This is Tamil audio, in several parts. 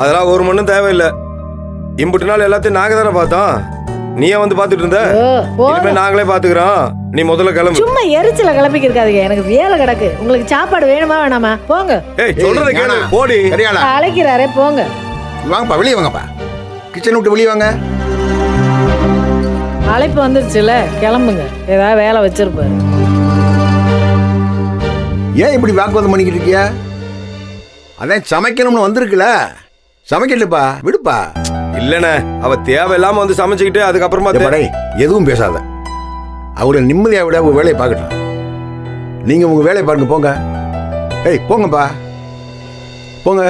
அதெல்லாம் ஒரு மண்ணும் தேவையில்லை. இம்புட்டு நாள் எல்லாத்தையும் நாங்க தானே பார்த்தோம். நீயே வந்து பாத்துட்டு இருந்த. இனிமே நாங்களே பாத்துக்கிறோம். நீ முதல்ல கிளம்பு. சும்மா எரிச்சல கிளப்பிக்க இருக்காதீங்க. எனக்கு வேலை கிடக்கு. உங்களுக்கு சாப்பாடு வேணுமா வேணாமா? போங்க. ஏய் சொல்றத கேளு. போடி. அழைக்கிறாரே போங்க. வாங்கப்பா, வெளியே வாங்கப்பா. கிச்சன் விட்டு வெளியே வாங்க. அழைப்பு வந்துருச்சுல, கிளம்புங்க. ஏதாவது வேலை வச்சிருப்பாரு. ஏன் இப்படி வாக்குவாதம் பண்ணிக்கிட்டு இருக்கியா? அதான் சமைக்கணும்னு வந்திருக்குல, சமைக்கலப்பா, விடுப்பா. இல்லண்ணே, அவ தேவையில்லாம வந்து சமைச்சுக்கிட்டு அதுக்கப்புறமா எதுவும் பேசாத. அவரை நிம்மதியா விட அவங்க வேலையை பார்க்கட்டும். நீங்க உங்க வேலையை பாருங்க, போங்க. ஏய் போங்கப்பா, போங்க.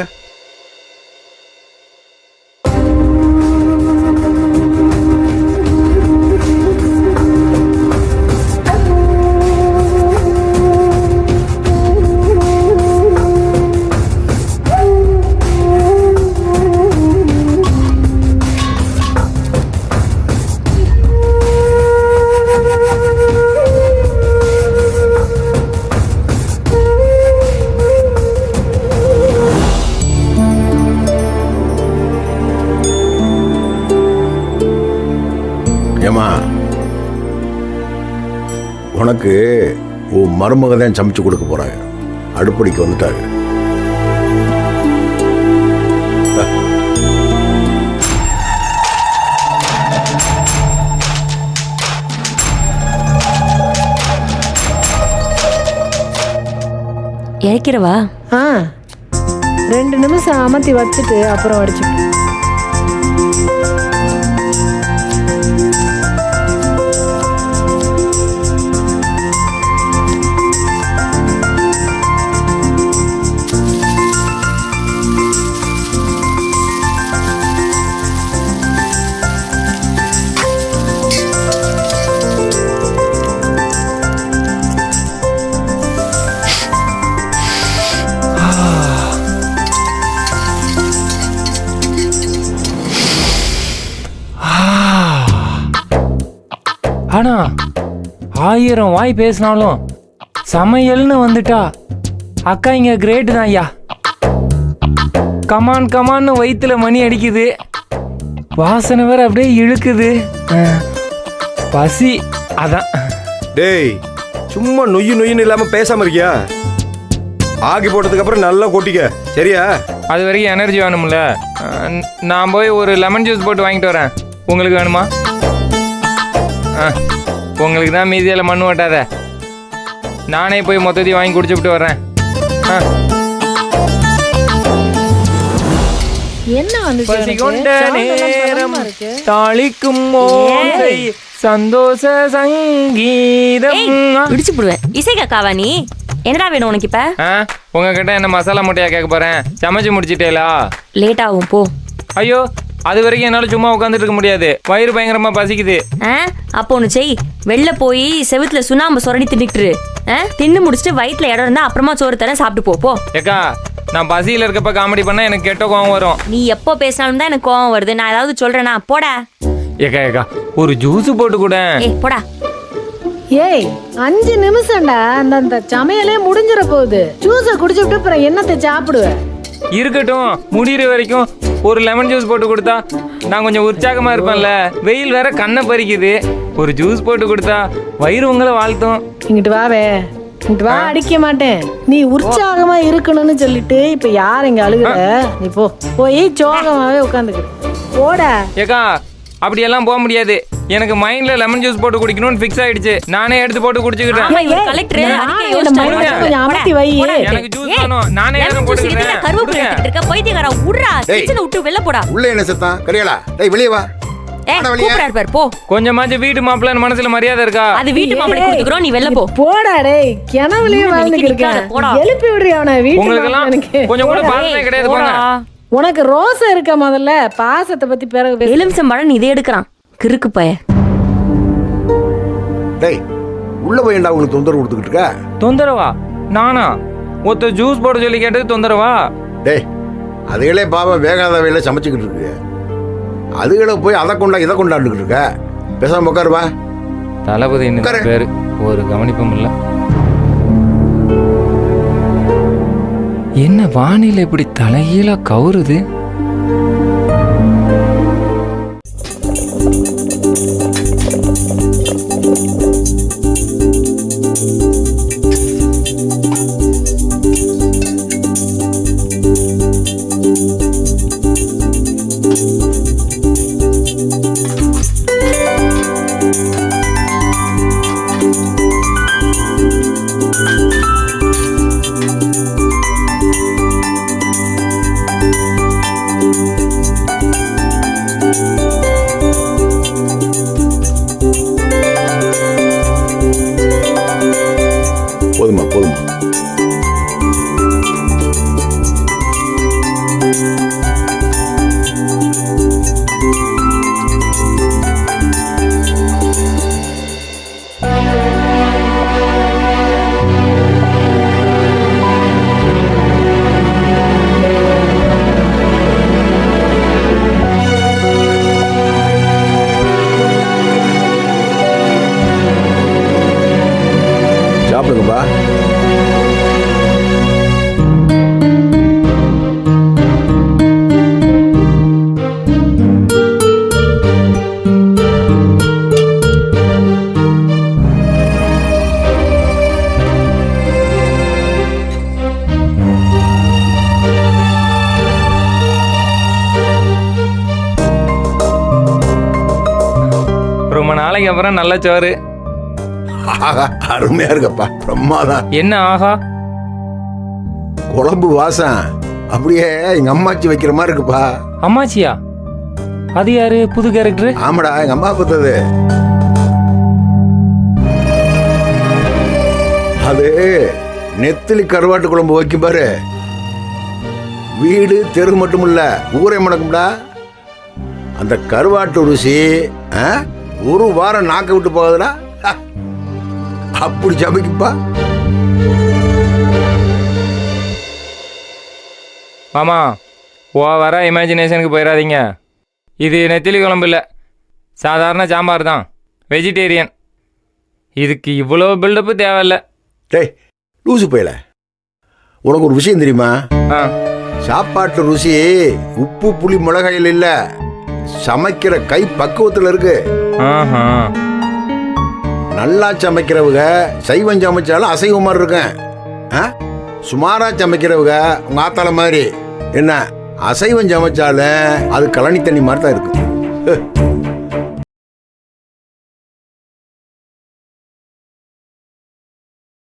ஏமா, உனக்கு உன் மருமக தான் சமைச்சு கொடுக்க போறாங்க. அடுப்படிக்கு வந்துட்டாங்க. இறக்கிறவா? 2 நிமிஷம் அமர்த்தி வச்சுட்டு அப்புறம் அடிச்சு. ஆனா 1000 வாய் பேசினாலும் சமையல்னு வந்துட்டா அக்கா இங்க கிரேட் தான் ஐயா. கமான் கமான்னு வயிற்றுல மணி அடிக்குது, வாசனை வேற அப்படியே இழுக்குது, பசி அதான். டேய் சும்மா நொய்யு நொய்யுன்னு இல்லாம பேசாம இருக்கியா? ஆகி போட்டதுக்கு அப்புறம் நல்லா கொட்டிக்க, சரியா? அது வரைக்கும் எனர்ஜி வேணும்ல. நான் போய் ஒரு லெமன் ஜூஸ் போட்டு வாங்கிட்டு வரேன். உங்களுக்கு வேணுமா? உங்களுக்கு தான் மீதியில் மண்ணு ஓட்டாத. நானே போய் மொத்தத்தையும் வாங்கி குடிச்சுட்டு வரேன். என்ன வந்து பசி கொண்ட நேரம் தாளிக்கும் ஓசை சந்தோஷ சங்கீதம். பிடிச்சு போடுவேன். இசை காக்காவா நீ? என்னடா வேணும் உனக்கு இப்ப? உங்ககிட்ட என்ன மசாலா முட்டையா கேட்க போறேன்? சமைச்சு முடிச்சிட்டேலா? லேட் ஆகும் போ. ஐயோ, அது வரைக்கும் என்னால சும்மா உட்காந்துட்டு இருக்க முடியாது. வயிறு பயங்கரமா பசிக்குது. அப்போ ஒன்று செய். வெளில போய் செவுத்துல சுண்ணாம்பு சொரடி தின்னுட்டு தின்னு முடிச்சுட்டு வயிற்றுல இடம் இருந்தா அப்புறமா சோறு தரேன், சாப்பிட்டு போ. ஏக்கா, நான் பசியில இருக்கப்ப காமெடி பண்ணா எனக்கு கெட்ட கோவம் வரும். நீ எப்போ பேசினாலும் தான் எனக்கு கோவம் வருது. நான் ஏதாவது சொல்றேனா? போடா. ஏக்கா ஒரு ஜூஸ் போட்டு கூட. போடா. ஏய் 5 நிமிஷம்டா, அந்த சமையலே முடிஞ்சிட போகுது. ஜூஸை குடிச்சுட்டு அப்புறம் என்னத்தை சாப்பிடுவ? இருக்கட்டும், முடிகிற வரைக்கும் ஒரு லெமன் ஜூஸ் போட்டு கொடுத்தா நான் கொஞ்சம் உற்சாகமா இருப்பேன்ல. வெயில் வேற கண்ணை பறிக்குது. ஒரு ஜூஸ் போட்டு கொடுத்தா வயிறு உங்களை வாழ்த்தும். இங்கிட்டு வாவே, இங்கிட்டு வா. அடிக்க மாட்டேன். நீ உற்சாகமா இருக்கணும்னு சொல்லிட்டு இப்ப யார் இங்க அழுகுற? நீ போய் சோகமாவே உட்காந்துக்க. போடா. ஏக்கா, அப்படியெல்லாம் போக முடியாது. எனக்கு மைண்ட்ல லெமன் ஜூஸ் போட்டு குடிக்கணும்னு ஃபிக்ஸ் ஆயிடுச்சு. நானே எடுத்து போட்டு குடிச்சுக்கிட்டேன். எனக்கு ஜூஸ் வேணும். நானே எடுத்து போட்டுக்கிறேன். கருவேப்பிலை எடுத்துக்க. பைத்தியக்காரா, உட்றா. கிச்சனை விட்டு வெளில போடா. உள்ள என்ன சத்தம்? கரியாளா, டேய் வெளிய வா. கூப்பிடாரு பாரு, போ. கொஞ்சமாச்சு வீட்டு மாப்பிள்ளைன்னு மனசுல மரியாதை இருக்கா? அது வீட்டு மாப்பிள்ளை கொடுத்துக்கிறோம், நீ வெளில போ. போடா டேய், கிணவுலயே வாழ்ந்துட்டு இருக்க. எழுப்பி விடுறியா அவனை? வீட்டுக்கு கொஞ்சம் கூட பாசமே கிடையாது. போங்க. உனக்கு ரோசை இருக்க. முதல்ல பாசத்தை பத்தி பிறகு. எலுமிச்சம்பழம் இதை எடுக்கிறான், கிறுக்கு பய. டேய் உள்ள போய்டா. உனக்கு தொந்தரவு கொடுத்துக்கிட்டு இருக்க. தொந்தரவா? நானா? ஒத்த ஜூஸ் போட சொல்லி கேட்டது தொந்தரவா? டேய் அதுகளே பாபா வேகாத வேலை சமைச்சுக்கிட்டு இருக்கு. அதுகளை போய் அதை கொண்டா இதை கொண்டாண்டுக்கிட்டு இருக்க. பேசாம உட்காருவா. தளபதி பேரு ஒரு கவனிப்பும் இல்லை. என்ன வானிலை இப்படி தலைகீழா கவுருது? நாளைக்கு அப்புறம் நல்ல சோறு. ஆஹா, அருமையா இருக்கப்பா, பிரமாதம். என்ன ஆஹா? குழம்பு வாசம் அப்படியே எங்க அம்மாச்சி வைக்கிற மாதிரி இருக்குப்பா. அம்மாச்சியா? அது யாரு புது கேரக்டர்? ஆமாடா, எங்க அம்மா பார்த்தது. அது நெத்திலி கருவாட்டு குழம்பு வைக்கும் பாரு, வீடு தெரு மட்டும் இல்ல ஊரே மணக்கும்டா. அந்த கருவாட்டு ருசி ஒரு வாரம் நாக்க விட்டு போகுதுடா. அப்படி சமைக்குப்பா. மாமா, ஓவரா இமேஜினேஷனுக்கு போயிடாதீங்க. இது நெத்திலி குழம்பு இல்லை, சாதாரண சாம்பார் தான், வெஜிடேரியன். இதுக்கு இவ்வளோ பில்டப்பு தேவையில்ல. டேய் லூசு போயல, உனக்கு ஒரு விஷயம் தெரியுமா? ஆ, சாப்பாட்டு ருசி உப்பு புளி மிளகாயில் இல்ல, சமைக்கிற கை பக்குவத்தில் இருக்கு. ஆஹா. நல்லா சமைக்கிறவங்க சைவம் சமைச்சாலும் அசைவம் மாதிரி இருக்கேன். சுமாரா சமைக்கிறவங்க உங்க ஆத்தால மாதிரி என்ன அசைவம் சமைச்சாலும் அது கழனி தண்ணி மாதிரி தான் இருக்கும்.